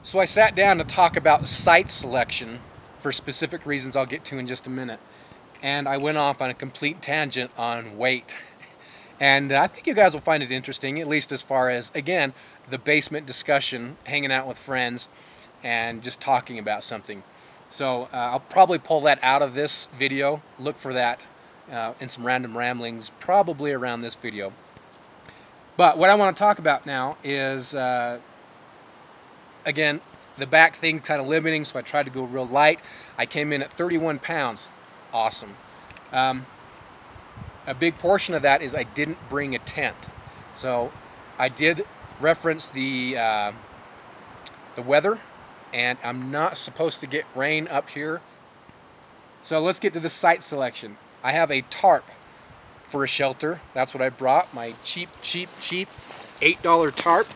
So I sat down to talk about site selection for specific reasons I'll get to in just a minute. And I went off on a complete tangent on weight. And I think you guys will find it interesting, at least as far as, again, the basement discussion, hanging out with friends, and just talking about something. So I'll probably pull that out of this video. Look for that in some random ramblings, probably around this video. But what I want to talk about now is, again, the back thing kind of limiting, so I tried to go real light. I came in at 31 pounds. Awesome. A big portion of that is I didn't bring a tent. So I did reference the weather, and I'm not supposed to get rain up here. So let's get to the site selection. I have a tarp for a shelter. That's what I brought, my cheap $8 tarp.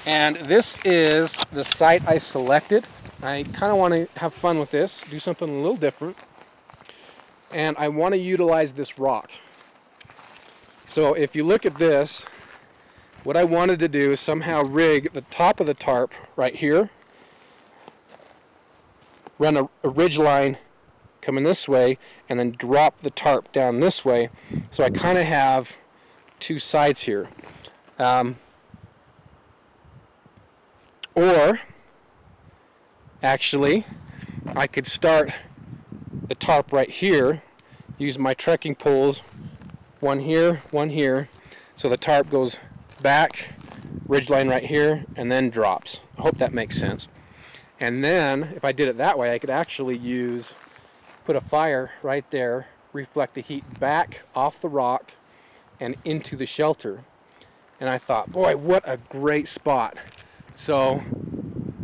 And this is the site I selected. I kind of want to have fun with this, do something a little different. And I want to utilize this rock. So if you look at this, what I wanted to do is somehow rig the top of the tarp right here, run a ridge line coming this way, and then drop the tarp down this way. So I kind of have two sides here. Or actually, I could start the tarp right here, use my trekking poles, one here, so the tarp goes back, ridgeline right here, and then drops. I hope that makes sense. And then, if I did it that way, I could actually put a fire right there, reflect the heat back off the rock and into the shelter. And I thought, boy, what a great spot. So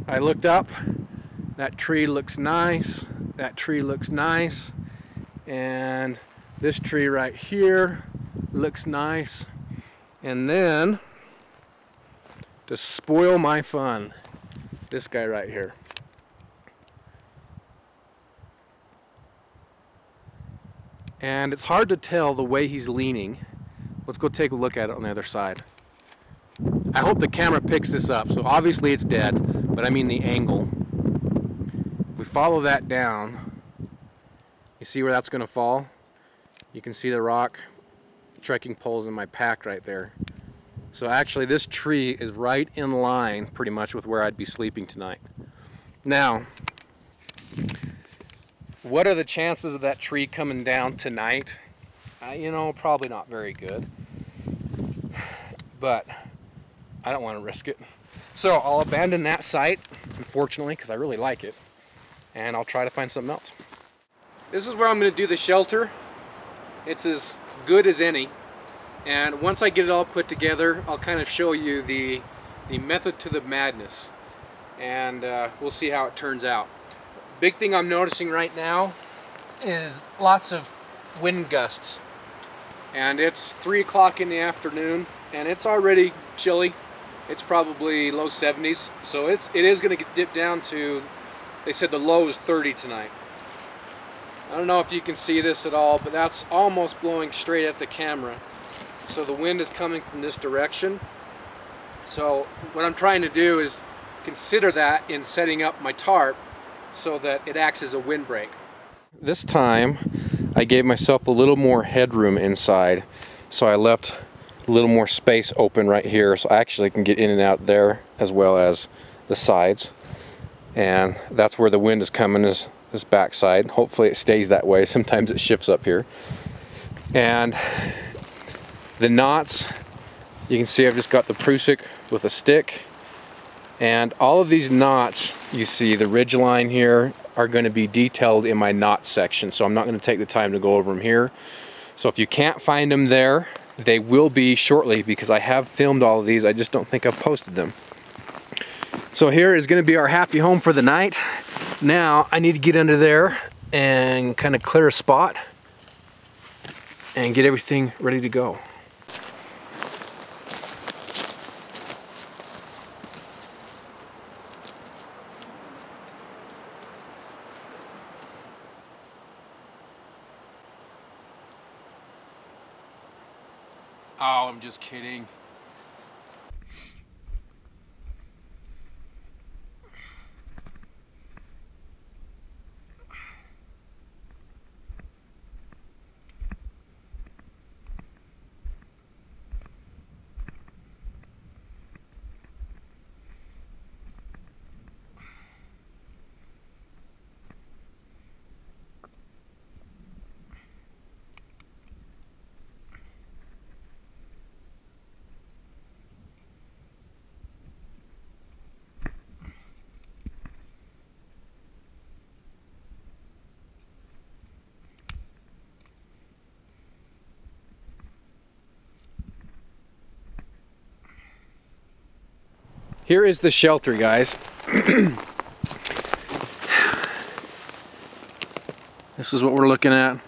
I looked up, that tree looks nice, that tree looks nice, and this tree right here looks nice. And then, to spoil my fun, this guy right here. And it's hard to tell the way he's leaning. Let's go take a look at it on the other side. I hope the camera picks this up. So obviously it's dead, but I mean the angle. If we follow that down, you see where that's going to fall? You can see the rock trekking poles in my pack right there. So actually this tree is right in line pretty much with where I'd be sleeping tonight. Now, what are the chances of that tree coming down tonight? You know, probably not very good. But I don't want to risk it. So I'll abandon that site, unfortunately, because I really like it. And I'll try to find something else. This is where I'm going to do the shelter. It's as good as any. And once I get it all put together, I'll kind of show you the method to the madness. And we'll see how it turns out. Big thing I'm noticing right now is lots of wind gusts. And it's 3 o'clock in the afternoon, and it's already chilly. It's probably low 70s, so it is going to dip down to, they said the low is 30 tonight. I don't know if you can see this at all, but that's almost blowing straight at the camera. So the wind is coming from this direction. So what I'm trying to do is consider that in setting up my tarp so that it acts as a windbreak. This time I gave myself a little more headroom inside, so I left a little more space open right here so I actually can get in and out there as well as the sides. And that's where the wind is coming, is this back side. Hopefully it stays that way. Sometimes it shifts up here. And the knots, you can see I've just got the Prusik with a stick. And all of these knots, you see the ridge line here, are going to be detailed in my knot section. So I'm not going to take the time to go over them here. So if you can't find them there, they will be shortly, because I have filmed all of these. I just don't think I've posted them. So here is going to be our happy home for the night. Now I need to get under there and kind of clear a spot and get everything ready to go. Oh, I'm just kidding. Here is the shelter, guys. This is what we're looking at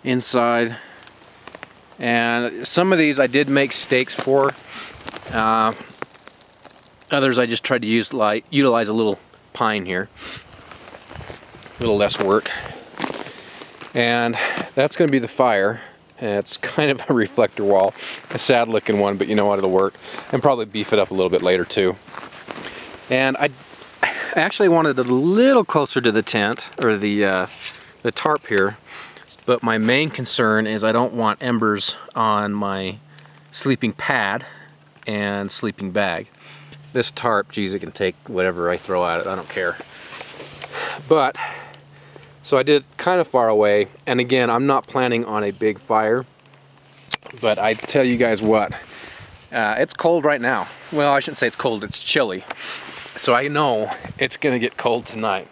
inside. And some of these I did make stakes for. Others I just tried to utilize a little pine here. A little less work. And that's going to be the fire. And it's kind of a reflector wall. A sad looking one, but you know what, it'll work. And probably beef it up a little bit later too. And I actually wanted it a little closer to the tent, or the tarp here. But my main concern is I don't want embers on my sleeping pad and sleeping bag. This tarp, geez, it can take whatever I throw at it, I don't care. But, so I did it kind of far away, and again, I'm not planning on a big fire, but I tell you guys what, it's cold right now. Well, I shouldn't say it's cold, it's chilly. So I know it's gonna get cold tonight.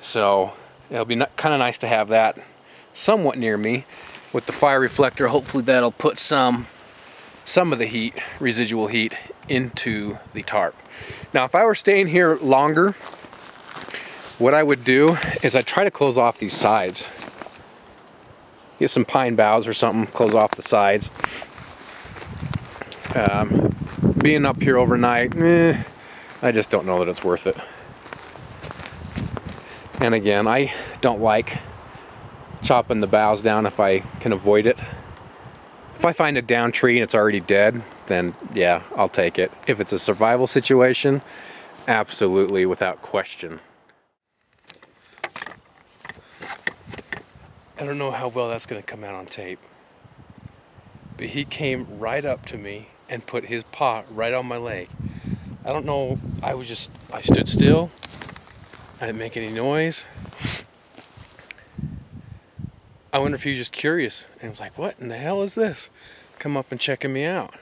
So it'll be kind of nice to have that somewhat near me with the fire reflector. Hopefully that'll put some of the heat, residual heat, into the tarp. Now if I were staying here longer, what I would do is I'd try to close off these sides. Get some pine boughs or something, close off the sides. Being up here overnight, I just don't know that it's worth it. And again, I don't like chopping the boughs down if I can avoid it. If I find a down tree and it's already dead, then yeah, I'll take it. If it's a survival situation, absolutely, without question. I don't know how well that's going to come out on tape, but he came right up to me and put his paw right on my leg. I don't know, I stood still, I didn't make any noise. I wonder if he was just curious and was like, what in the hell is this? Come up and checking me out.